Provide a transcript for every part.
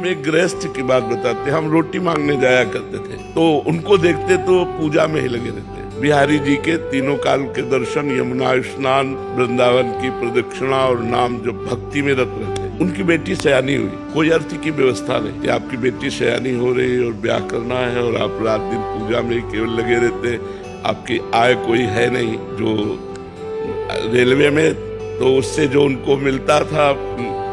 हम एक गृहस्थ की बात बताते हैं। हम रोटी मांगने जाया करते थे तो उनको देखते तो पूजा में ही लगे रहते। बिहारी जी के तीनों काल के दर्शन, यमुना स्नान, वृंदावन की प्रदक्षिणा और नाम जो भक्ति में रत रहते। उनकी बेटी सयानी हुई, कोई अर्थ की व्यवस्था नहीं कि आपकी बेटी सयानी हो रही है और ब्याह करना है और आप रात दिन पूजा में केवल लगे रहते। आपकी आय कोई है नहीं, जो रेलवे में तो उससे जो उनको मिलता था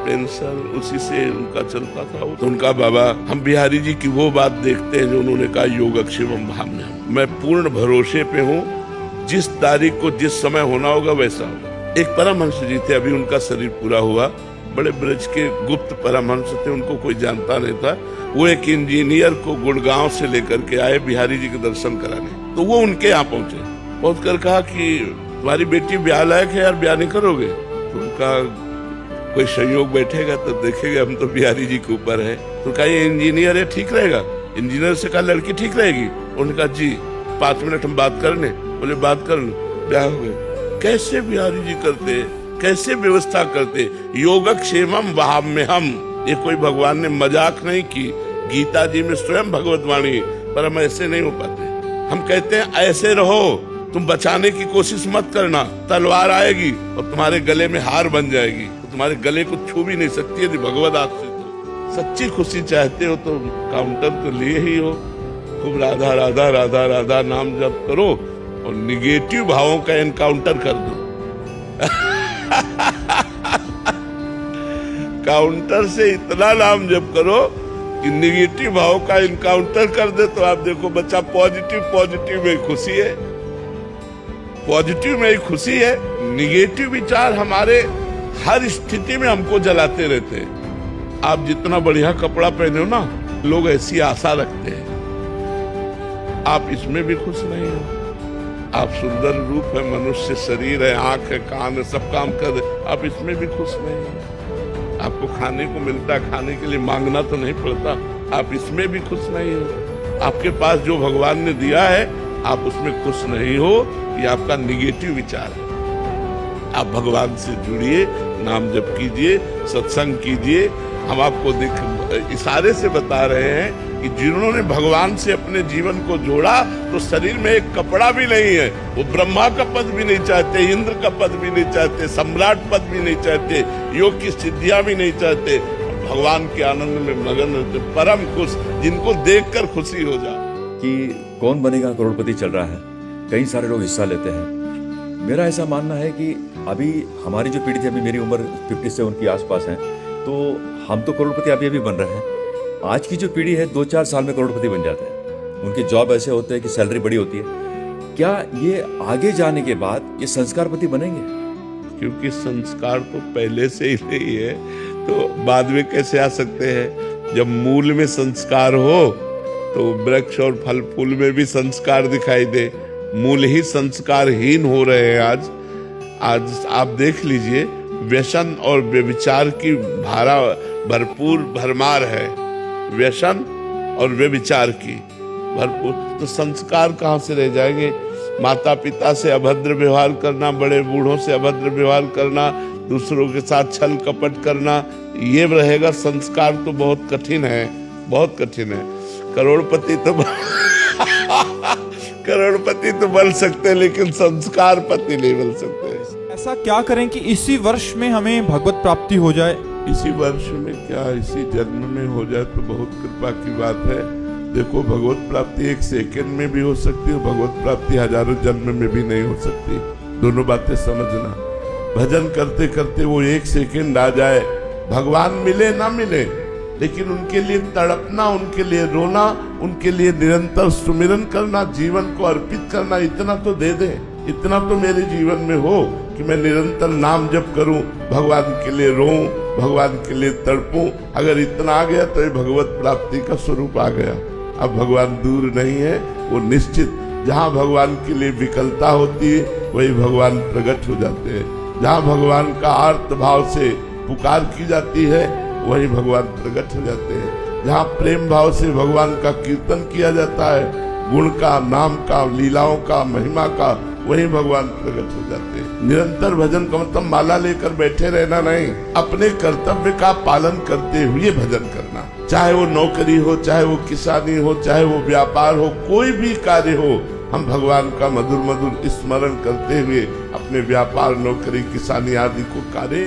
पेंशन, उसी से उनका चलता था। तो उनका बाबा, हम बिहारी जी की वो बात देखते हैं जो उन्होंने कहा, योगक्षेमम भाम्यहम्, मैं पूर्ण भरोसे पे हूँ, जिस तारीख को जिस समय होना होगा वैसा होगा। एक परमहंस जी थे, अभी उनका शरीर पूरा हुआ, बड़े ब्रज के गुप्त परमहंस थे, उनको कोई जानता नहीं था। वो एक इंजीनियर को गुड़गांव से लेकर के आए बिहारी जी के दर्शन कराने। तो वो उनके यहाँ पहुंचे, पहुंच कर कहा कि तुम्हारी बेटी ब्याह लायक है यार, ब्याह नहीं करोगे? तो उनका कोई संयोग बैठेगा तो देखेगा, हम तो बिहारी जी के ऊपर है। तो कहा ये इंजीनियर है, ठीक रहेगा? इंजीनियर से कहा लड़की ठीक रहेगी? उन्होंने कहा जी 5 मिनट हम बात करने। बोले बात कर लो, ब्याह हो गए। कैसे बिहारी जी करते, कैसे व्यवस्था करते, योगक्षेमम वहाम्यहम्। ये कोई भगवान ने मजाक नहीं की, गीता जी में स्वयं भगवत वाणी, पर हम ऐसे नहीं हो पाते। हम कहते हैं ऐसे रहो, तुम बचाने की कोशिश मत करना, तलवार आएगी और तुम्हारे गले में हार बन जाएगी, तो तुम्हारे गले को छू भी नहीं सकती यदि भगवत आशीष हो। सच्ची खुशी चाहते हो तो काउंटर तो लिए ही हो, खूब राधा राधा राधा राधा नाम जप करो और निगेटिव भावों का एनकाउंटर कर दो। काउंटर से इतना नाम जप करो कि निगेटिव भाव का इनकाउंटर कर दे, तो आप देखो बच्चा पॉजिटिव में खुशी है, पॉजिटिव में ही खुशी है। निगेटिव विचार हमारे हर स्थिति में हमको जलाते रहते हैं। आप जितना बढ़िया कपड़ा पहने हो ना, लोग ऐसी आशा रखते हैं, आप इसमें भी खुश नहीं हो। आप सुंदर रूप है, मनुष्य शरीर है, आंख है, कान है, सब काम कर रहे, आप इसमें भी खुश नहीं हो। आपको खाने को मिलता, खाने के लिए मांगना तो नहीं पड़ता, आप इसमें भी खुश नहीं हो। आपके पास जो भगवान ने दिया है आप उसमें खुश नहीं हो, ये आपका निगेटिव विचार है। आप भगवान से जुड़िए, नाम जप कीजिए, सत्संग कीजिए। हम आपको इशारे से बता रहे हैं कि जिन्होंने भगवान से अपने जीवन को जोड़ा तो शरीर में एक कपड़ा भी नहीं है, वो ब्रह्मा का पद भी नहीं चाहते, इंद्र का पद भी नहीं चाहते, सम्राट पद भी नहीं चाहते, योग की सिद्धियां भी नहीं चाहते, भगवान के आनंद में मगन रहते, परम खुश, जिनको देखकर खुशी हो जाए। कि कौन बनेगा करोड़पति चल रहा है, कई सारे लोग हिस्सा लेते हैं। मेरा ऐसा मानना है कि अभी हमारी जो पीढ़ी थी, अभी मेरी उम्र 50 से उनके आसपास है, तो हम तो करोड़पति अभी बन रहे हैं। आज की जो पीढ़ी है 2-4 साल में करोड़पति बन जाते हैं। उनके जॉब ऐसे होते हैं कि सैलरी बड़ी होती है। क्या ये आगे जाने के बाद ये संस्कारपति बनेंगे? क्योंकि संस्कार तो पहले से ही नहीं है, तो बाद में कैसे आ सकते हैं? जब मूल में संस्कार हो तो वृक्ष और फल फूल में भी संस्कार दिखाई दे। मूल ही संस्कारहीन हो रहे हैं आज आप देख लीजिए, व्यसन और व्यभिचार की धारा भरपूर भरमार है, व्यसन और व्यभिचार की भरपूर, तो संस्कार कहाँ से रह जाएंगे? माता पिता से अभद्र व्यवहार करना, बड़े बूढ़ों से अभद्र व्यवहार करना, दूसरों के साथ छल कपट करना, ये रहेगा संस्कार? तो बहुत कठिन है, बहुत कठिन है। करोड़पति तो बन सकते हैं, लेकिन संस्कार पति नहीं बन सकते। ऐसा क्या करें कि इसी वर्ष में हमें भगवत प्राप्ति हो जाए? इसी वर्ष में क्या, इसी जन्म में हो जाए तो बहुत कृपा की बात है। देखो, भगवत प्राप्ति 1 सेकंड में भी हो सकती है, भगवत प्राप्ति हजारों जन्म में भी नहीं हो सकती। दोनों बातें समझना। भजन करते करते वो 1 सेकंड आ जाए, भगवान मिले ना मिले, लेकिन उनके लिए तड़पना, उनके लिए रोना, उनके लिए निरंतर सुमिरन करना, जीवन को अर्पित करना, इतना तो दे दे, इतना तो मेरे जीवन में हो कि मैं निरंतर नाम जप करूं, भगवान के लिए रोऊं, भगवान के लिए तड़पूं। अगर इतना आ गया तो ये भगवत प्राप्ति का स्वरूप आ गया। अब भगवान दूर नहीं है, वो निश्चित, जहाँ भगवान के लिए विकलता होती है वही भगवान प्रकट हो जाते हैं। जहाँ भगवान का आर्त भाव से पुकार की जाती है वही भगवान प्रकट हो जाते हैं। जहाँ प्रेम भाव से भगवान का कीर्तन किया जाता है, गुण का, नाम का, लीलाओं का, महिमा का, वही भगवान प्रकट हो जाते हैं। निरंतर भजन का मतलब माला लेकर बैठे रहना नहीं, अपने कर्तव्य का पालन करते हुए भजन करना। चाहे वो नौकरी हो, चाहे वो किसानी हो, चाहे वो व्यापार हो, कोई भी कार्य हो, हम भगवान का मधुर मधुर स्मरण करते हुए अपने व्यापार, नौकरी, किसानी आदि को करें।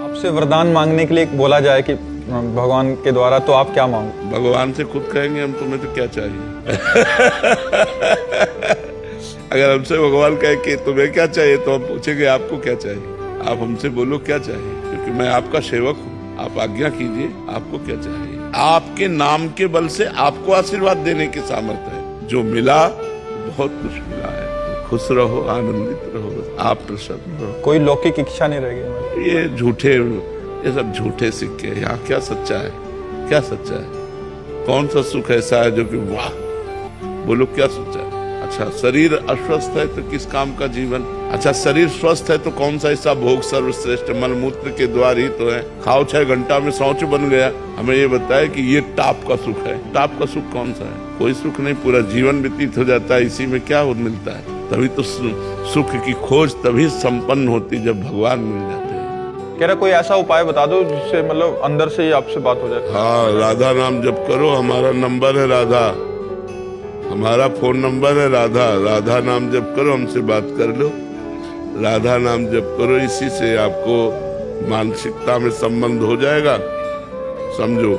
आपसे वरदान मांगने के लिए बोला जाए कि भगवान के द्वारा, तो आप क्या मांगो? भगवान से खुद कहेंगे हम, तुम्हें तो क्या चाहिए। अगर हमसे भगवान कहे कि तुम्हें क्या चाहिए, तो हम पूछेंगे आपको क्या चाहिए। आप हमसे बोलो क्या चाहिए, क्योंकि मैं आपका सेवक हूँ। आप आज्ञा कीजिए, आपको क्या चाहिए। आपके नाम के बल से आपको आशीर्वाद देने की सामर्थ्य है। जो मिला बहुत कुछ मिला है। खुश रहो, आनंदित रहो, आप प्रसन्न रहो। कोई लौकिक इच्छा नहीं रह गई। ये झूठे, ये सब झूठे सिक्के। यहाँ क्या सच्चा है, क्या सच्चा है? कौन सा सुख ऐसा है जो कि वाह, बोलो क्या सच्चा है? अच्छा, शरीर अस्वस्थ है तो किस काम का जीवन? अच्छा, शरीर स्वस्थ है तो कौन सा ऐसा भोग सर्वश्रेष्ठ? मलमूत्र के द्वार ही तो है। खाओ 6 घंटा में शौच बन गया। हमें ये बताया कि ये टाप का सुख है। टाप का सुख कौन सा है? कोई सुख नहीं, पूरा जीवन व्यतीत हो जाता है। इसी में क्या मिलता है? तभी तो सुख की खोज तभी संपन्न होती जब भगवान मिल जाते हैं। कह रहा कोई ऐसा उपाय बता दो जिससे मतलब अंदर से ही आपसे बात हो जाए। हाँ, राधा नाम जप करो। हमारा नंबर है राधा, हमारा फोन नंबर है राधा। राधा नाम जप करो, हमसे बात कर लो। राधा नाम जप करो, इसी से आपको मानसिकता में संबंध हो जाएगा। समझो,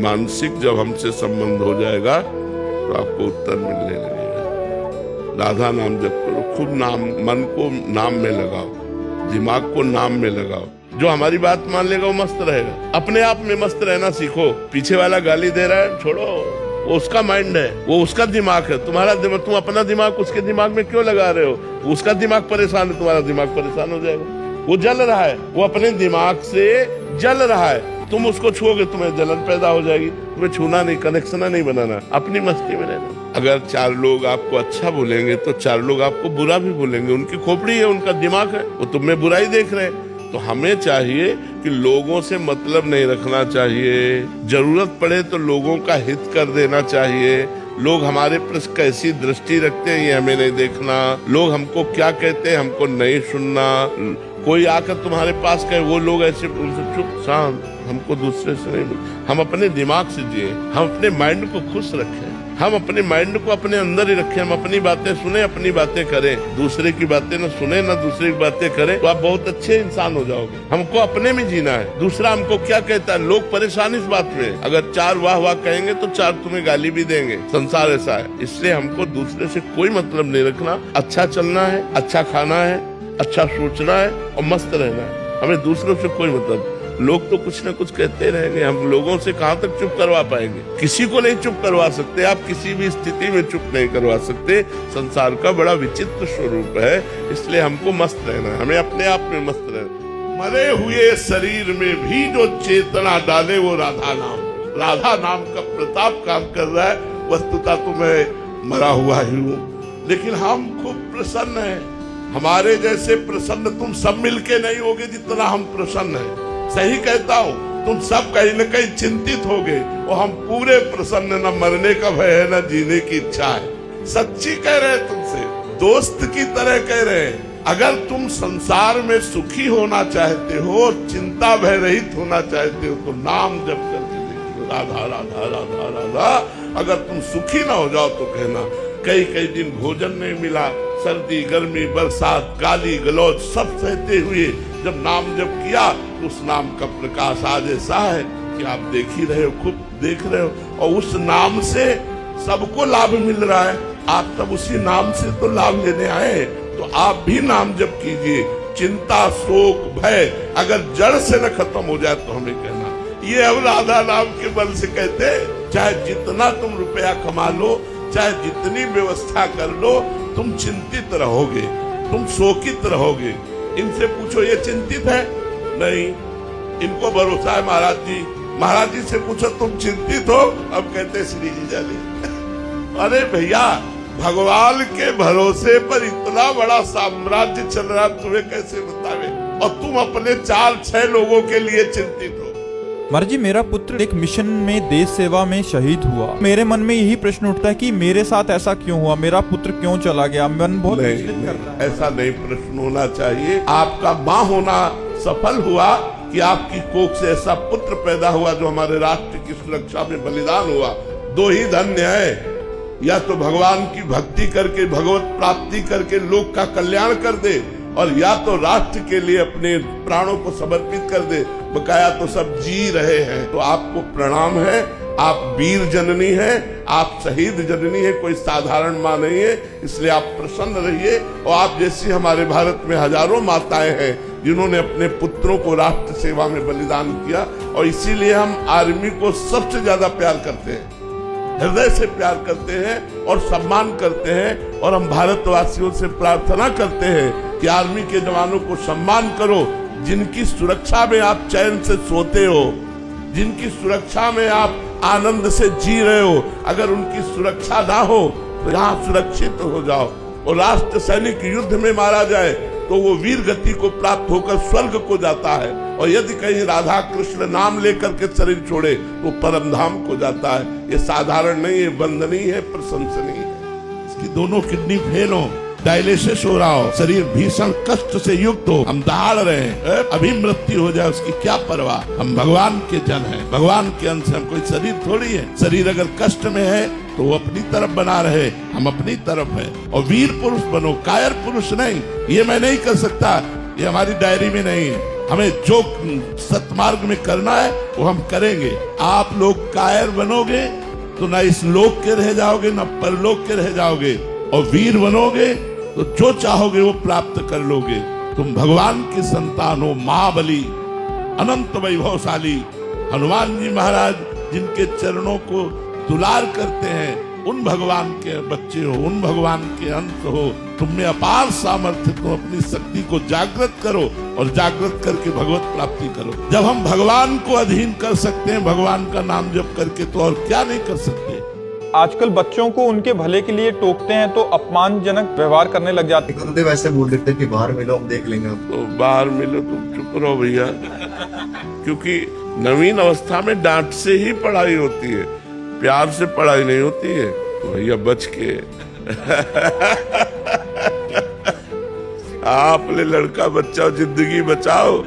मानसिक जब हमसे संबंध हो जाएगा तो आपको उत्तर मिलने लगेगा। राधा नाम जप करो, खूब नाम, मन को नाम में लगाओ, दिमाग को नाम में लगाओ। जो हमारी बात मान लेगा वो मस्त रहेगा। अपने आप में मस्त रहना सीखो। पीछे वाला गाली दे रहा है, छोड़ो, वो उसका माइंड है, वो उसका दिमाग है। तुम्हारा दिमाग, तुम अपना दिमाग उसके दिमाग में क्यों लगा रहे हो? उसका दिमाग परेशान है, तुम्हारा दिमाग परेशान हो जाएगा। वो जल रहा है, वो अपने दिमाग से जल रहा है। तुम उसको छुओगे, तुम्हें जलन पैदा हो जाएगी। तुम्हें छूना नहीं, कनेक्शन नहीं बनाना, अपनी मस्ती में रहना। अगर 4 लोग आपको अच्छा बोलेंगे तो 4 लोग आपको बुरा भी बोलेंगे। उनकी खोपड़ी है, उनका दिमाग है, वो तुम में बुराई देख रहे हैं। तो हमें चाहिए कि लोगों से मतलब नहीं रखना चाहिए। जरूरत पड़े तो लोगों का हित कर देना चाहिए। लोग हमारे पर कैसी दृष्टि रखते हैं ये हमें नहीं देखना। लोग हमको क्या कहते हैं हमको नहीं सुनना। कोई आकर तुम्हारे पास कहे, वो लोग ऐसे उनसे चुप शांत, हमको दूसरे से नहीं। हम अपने दिमाग से जिए, हम अपने माइंड को खुश रखें, हम अपने माइंड को अपने अंदर ही रखें। हम अपनी बातें सुने, अपनी बातें करें, दूसरे की बातें न सुने न दूसरे की बातें करें, तो आप बहुत अच्छे इंसान हो जाओगे। हमको अपने में जीना है, दूसरा हमको क्या कहता है। लोग परेशान इस बात में, अगर 4 वाह वाह कहेंगे तो 4 तुम्हें गाली भी देंगे। संसार ऐसा है, इसलिए हमको दूसरे से कोई मतलब नहीं रखना। अच्छा चलना है, अच्छा खाना है, अच्छा सोचना है और मस्त रहना है। हमें दूसरों से कोई मतलब। लोग तो कुछ न कुछ कहते रहेंगे, हम लोगों से कहाँ तक चुप करवा पाएंगे? किसी को नहीं चुप करवा सकते आप, किसी भी स्थिति में चुप नहीं करवा सकते। संसार का बड़ा विचित्र स्वरूप है, इसलिए हमको मस्त रहना है, हमें अपने आप में मस्त रहना। मरे हुए शरीर में भी जो चेतना डाले वो राधा नाम। राधा नाम का प्रताप काम कर रहा है। वस्तुतः तो मैं मरा हुआ ही हूँ, लेकिन हम खूब प्रसन्न हैं। हमारे जैसे प्रसन्न तुम सब मिलके नहीं होगे जितना हम प्रसन्न हैं। सही कहता हूँ, तुम सब कहीं न कहीं चिंतित होगे और हम पूरे प्रसन्न। न मरने का भय है, न जीने की इच्छा है। सच्ची कह रहे हैं तुमसे, दोस्त की तरह कह रहे हैं। अगर तुम संसार में सुखी होना चाहते हो, चिंता भय रहित होना चाहते हो, तो नाम जप करके देखो, राधा राधा राधा राधा। अगर तुम सुखी ना हो जाओ तो कहना, कई दिन भोजन नहीं मिला, सर्दी गर्मी बरसात गाली गलौज सब सहते हुए जब नाम जप किया तो उस नाम का प्रकाश आज ऐसा है कि आप देख ही रहे हो, खुद देख रहे हो। और उस नाम से सबको लाभ मिल रहा है। आप तब उसी नाम से तो लाभ लेने आए, तो आप भी नाम जप कीजिए। चिंता शोक भय अगर जड़ से न खत्म हो जाए तो हमें कहना। ये अब राधा नाम के बल से कहते, चाहे जितना तुम रुपया कमा लो, चाहे जितनी व्यवस्था कर लो, तुम चिंतित रहोगे, तुम शोकित रहोगे। इनसे पूछो ये चिंतित है? नहीं, इनको भरोसा है महाराज जी। महाराज जी से पूछो तुम चिंतित हो? अब कहते श्री जी जाने। अरे भैया, भगवान के भरोसे पर इतना बड़ा साम्राज्य चल रहा, तुम्हें कैसे बतावे? और तुम अपने 4-6 लोगों के लिए चिंतित हो। महाराज जी, मेरा पुत्र एक मिशन में देश सेवा में शहीद हुआ। मेरे मन में यही प्रश्न उठता है कि मेरे साथ ऐसा क्यों हुआ, मेरा पुत्र क्यों चला गया? मन बहुत विचलित कर रहा है। ऐसा नहीं प्रश्न होना चाहिए। आपका माँ होना सफल हुआ कि आपकी कोख से ऐसा पुत्र पुत्र पैदा हुआ जो हमारे राष्ट्र की सुरक्षा में बलिदान हुआ, दो ही धन्य है, या तो भगवान की भक्ति करके भगवत प्राप्ति करके लोक का कल्याण कर दे, और या तो राष्ट्र के लिए अपने प्राणों को समर्पित कर दे। बकाया तो सब जी रहे हैं। तो आपको प्रणाम है, आप वीर जननी है, आप शहीद जननी है, कोई साधारण माँ नहीं है। इसलिए आप प्रसन्न रहिए। और आप जैसी हमारे भारत में हजारों माताएं हैं जिन्होंने अपने पुत्रों को राष्ट्र सेवा में बलिदान किया, और इसीलिए हम आर्मी को सबसे ज्यादा प्यार करते हैं, हृदय से प्यार करते हैं और सम्मान करते हैं। और हम भारतवासियों से प्रार्थना करते हैं कि आर्मी के जवानों को सम्मान करो, जिनकी सुरक्षा में आप चैन से सोते हो, जिनकी सुरक्षा में आप आनंद से जी रहे हो। अगर उनकी सुरक्षा ना हो तो यहाँ सुरक्षित हो जाओ। और राष्ट्र सैनिक युद्ध में मारा जाए तो वो वीर गति को प्राप्त होकर स्वर्ग को जाता है, और यदि कहीं राधा कृष्ण नाम लेकर के शरीर छोड़े तो परम धाम को जाता है। ये साधारण नहीं है, वंदनीय है, प्रशंसनीय है। इसकी दोनों किडनी फेल हो, डायलिसिस हो रहा हो, शरीर भीषण कष्ट से युक्त हो, हम दहाड़ रहे हैं, अभी मृत्यु हो जाए उसकी क्या परवाह। हम भगवान के जन हैं, भगवान के अंश, हम कोई शरीर थोड़ी है। शरीर अगर कष्ट में है तो वो अपनी तरफ बना रहे, हम अपनी तरफ है। और वीर पुरुष बनो, कायर पुरुष नहीं। ये मैं नहीं कर सकता, ये हमारी डायरी में नहीं है। हमें जो सत्मार्ग में करना है वो हम करेंगे। आप लोग कायर बनोगे तो ना इस लोक के रह जाओगे ना परलोक के रह जाओगे, और वीर बनोगे तो जो चाहोगे वो प्राप्त कर लोगे। तुम भगवान की संतान हो, महाबली अनंत वैभवशाली हनुमान जी महाराज जिनके चरणों को दुलार करते हैं, उन भगवान के बच्चे हो, उन भगवान के अंश हो। तुम में अपार सामर्थ्य, तुम अपनी शक्ति को जागृत करो और जागृत करके भगवत प्राप्ति करो। जब हम भगवान को अधीन कर सकते हैं भगवान का नाम जप करके, तो और क्या नहीं कर सकते। आजकल बच्चों को उनके भले के लिए टोकते हैं तो अपमानजनक व्यवहार करने लग जाते हैं। गुरुदेव ऐसे बोल देते हैं कि बाहर मिलो, हम देख लेंगे। तो बाहर मिलो, तुम चुप रहो भैया, क्योंकि नवीन अवस्था में डांट से ही पढ़ाई होती है, प्यार से पढ़ाई नहीं होती है। तो भैया बच के आप ले लड़का बच्चा जिंदगी बचाओ,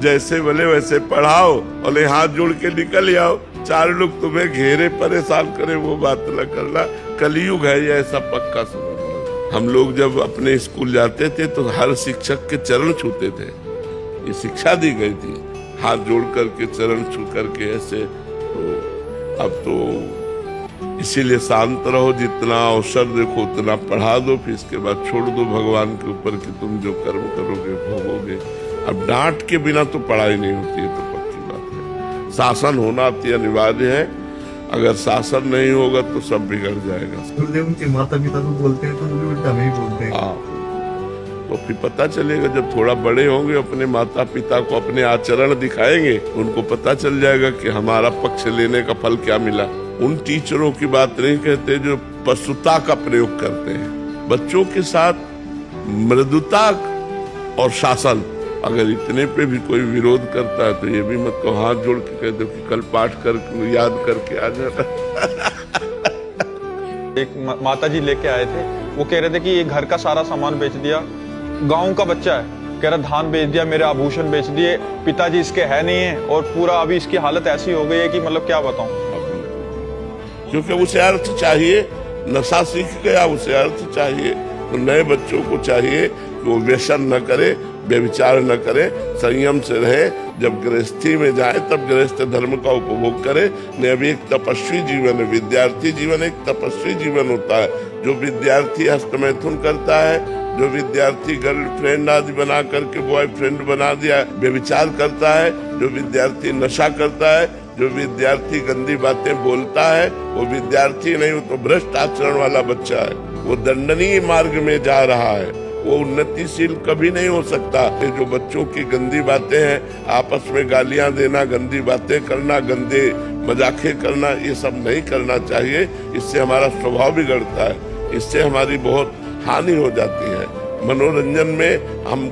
जैसे बोले वैसे पढ़ाओ, और हाथ जोड़ के निकल आओ। चार लोग तुम्हें घेरे परेशान करे वो बात न करना। कलयुग है ये, ऐसा पक्का समझ। हम लोग जब अपने स्कूल जाते थे तो हर शिक्षक के चरण छूते थे, ये शिक्षा दी गई थी, हाथ जोड़ करके चरण छू करके ऐसे। तो अब तो इसीलिए शांत रहो, जितना अवसर देखो उतना पढ़ा दो, फिर इसके बाद छोड़ दो भगवान के ऊपर कि तुम जो कर्म करोगे भोगोगे। अब डांट के बिना तो पढ़ाई नहीं होती है, तो पक्की बात है। शासन होना अति अनिवार्य है, अगर शासन नहीं होगा तो सब बिगड़ जाएगा। गुरुदेव उनके माता पिता को बोलते हैं तो वो भी उल्टा हमें बोलते हैं। हाँ, तो फिर पता चलेगा जब थोड़ा बड़े होंगे, अपने माता पिता को अपने आचरण दिखाएंगे, उनको पता चल जाएगा कि हमारा पक्ष लेने का फल क्या मिला। उन टीचरों की बात नहीं कहते जो पशुता का प्रयोग करते हैं बच्चों के साथ, मृदुता और शासन। अगर इतने पे भी कोई विरोध करता है तो ये भी मत कहो, हाथ जोड़ के कह दो कि कल पाठ करके याद करके आ जाना। एक माता जी लेके आए थे, वो कह रहे थे कि ये घर का सारा सामान बेच दिया, गांव का बच्चा है, कह रहा धान बेच दिया, मेरे आभूषण बेच दिए, पिताजी इसके है नहीं है, और पूरा अभी इसकी हालत ऐसी हो गई है कि मतलब क्या बताऊं। क्योंकि उसे अर्थ चाहिए, नशा सीख गया, उसे अर्थ चाहिए। तो नए बच्चों को चाहिए कि वो व्यसन न करे, व्यभिचार न करे, संयम से रहे। जब गृहस्थी में जाए तब गृहस्थ धर्म का उपभोग करे। नहीं, अभी एक तपस्वी जीवन है, विद्यार्थी जीवन एक तपस्वी जीवन होता है। जो विद्यार्थी हस्तमैथुन करता है, जो विद्यार्थी गर्लफ्रेंड आदि बना करके बॉयफ्रेंड बना दिया, व्यभिचार करता है, जो विद्यार्थी नशा करता है, जो विद्यार्थी गंदी बातें बोलता है, वो विद्यार्थी नहीं, वो तो भ्रष्ट आचरण वाला बच्चा है। वो दंडनीय मार्ग में जा रहा है, वो उन्नतिशील कभी नहीं हो सकता। जो बच्चों की गंदी बातें हैं, आपस में गालियां देना, गंदी बातें करना, गंदे मजाके करना, ये सब नहीं करना चाहिए। इससे हमारा स्वभाव बिगड़ता है, इससे हमारी बहुत हानि हो जाती है। मनोरंजन में हम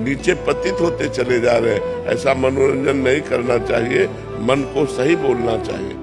नीचे पतित होते चले जा रहे हैं, ऐसा मनोरंजन नहीं करना चाहिए। मन को सही बोलना चाहिए।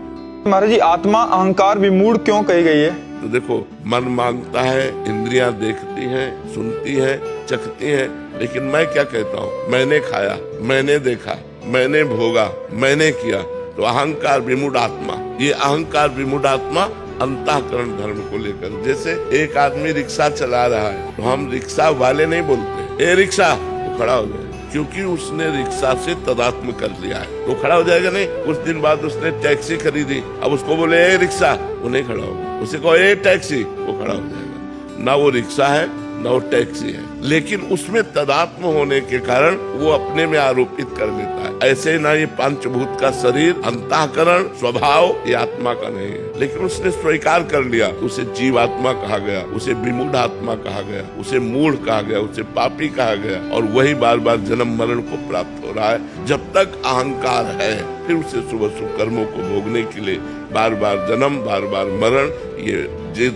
महाराज जी, आत्मा अहंकार विमूढ़ क्यों कही गई है? तो देखो, मन मांगता है, इंद्रियां देखती हैं, सुनती हैं, चखती हैं, लेकिन मैं क्या कहता हूँ, मैंने खाया, मैंने देखा, मैंने भोगा, मैंने किया, तो अहंकार विमूढ़ आत्मा, ये अहंकार विमूढ़ आत्मा अंतःकरण धर्म को लेकर। जैसे एक आदमी रिक्शा चला रहा है तो हम रिक्शा वाले नहीं बोलते ए रिक्शा, वो खड़ा हो जाए, क्योंकि उसने रिक्शा से तदात्म कर लिया है, तो खड़ा हो जाएगा नहीं। कुछ दिन बाद उसने टैक्सी खरीदी, अब उसको बोले ए रिक्शा, वो नहीं खड़ा होगा। उसे कहो ए टैक्सी, वो खड़ा हो जाएगा। ना वो रिक्शा है ना वो टैक्सी है, लेकिन उसमें तदात्म होने के कारण वो अपने में आरोपित कर लेता है। ऐसे ना ये पंचभूत का शरीर, अंतःकरण, स्वभाव ये आत्मा का नहीं है, लेकिन उसने स्वीकार कर लिया, उसे जीवात्मा कहा गया, उसे विमूढ़ आत्मा कहा गया, उसे मूढ़ कहा गया, उसे पापी कहा गया, और वही बार बार जन्म मरण को प्राप्त हो रहा है। जब तक अहंकार है फिर उसे शुभ कर्मों को भोगने के लिए बार बार जन्म, बार बार मरण। ये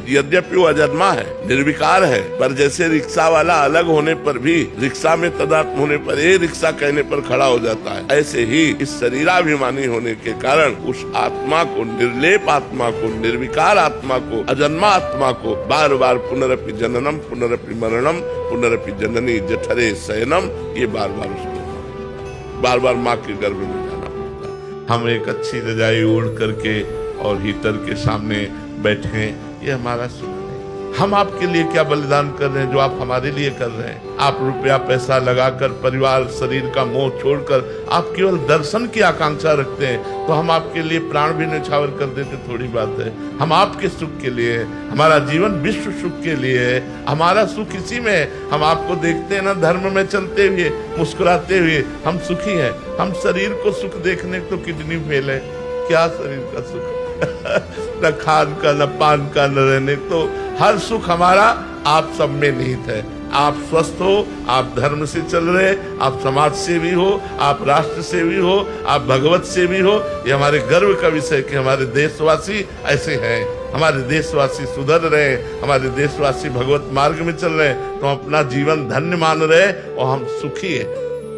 यद्यपि वो अजन्मा है, निर्विकार है, पर जैसे रिक्शा वाला अलग होने पर भी, रिक्शा में तदात्म होने पर ये रिक्शा कहने पर खड़ा हो जाता है, ऐसे ही इस शरीराभिमानी होने के कारण उस आत्मा को, निर्लेप आत्मा को, निर्विकार आत्मा को, अजन्मा आत्मा को बार बार पुनरपि जननम पुनरपि मरणम पुनरपि जननी जठरे शयनम, ये बार बार उसको बार बार माँ के गर्भ में जाना पड़ता है। हम एक अच्छी रजाई ओढ़ करके और हीटर के सामने बैठे, ये हमारा सुख नहीं। हम आपके लिए क्या बलिदान कर रहे हैं जो आप हमारे लिए कर रहे हैं? आप रुपया पैसा लगाकर, परिवार शरीर का मोह छोड़कर आप केवल दर्शन की आकांक्षा रखते हैं, तो हम आपके लिए प्राण भी न्यौछावर कर देते, थोड़ी बात है। हम आपके सुख के लिए है, हमारा जीवन विश्व सुख के लिए है, हमारा सुख इसी में है। हम आपको देखते हैं ना, धर्म में चलते हुए, मुस्कुराते हुए, हम सुखी हैं। हम शरीर को सुख देखने तो किडनी फेल है, क्या शरीर का सुख न खान का, न पान का, न रहने, तो हर सुख हमारा आप सब में निहित है। आप स्वस्थ हो, आप धर्म से चल रहे, आप समाज सेवी हो, आप राष्ट्र सेवी हो, आप भगवत सेवी हो, ये हमारे गर्व का विषय कि हमारे देशवासी ऐसे हैं। हमारे देशवासी सुधर रहे, हमारे देशवासी भगवत मार्ग में चल रहे, तो हम अपना जीवन धन्य मान रहे और हम सुखी है।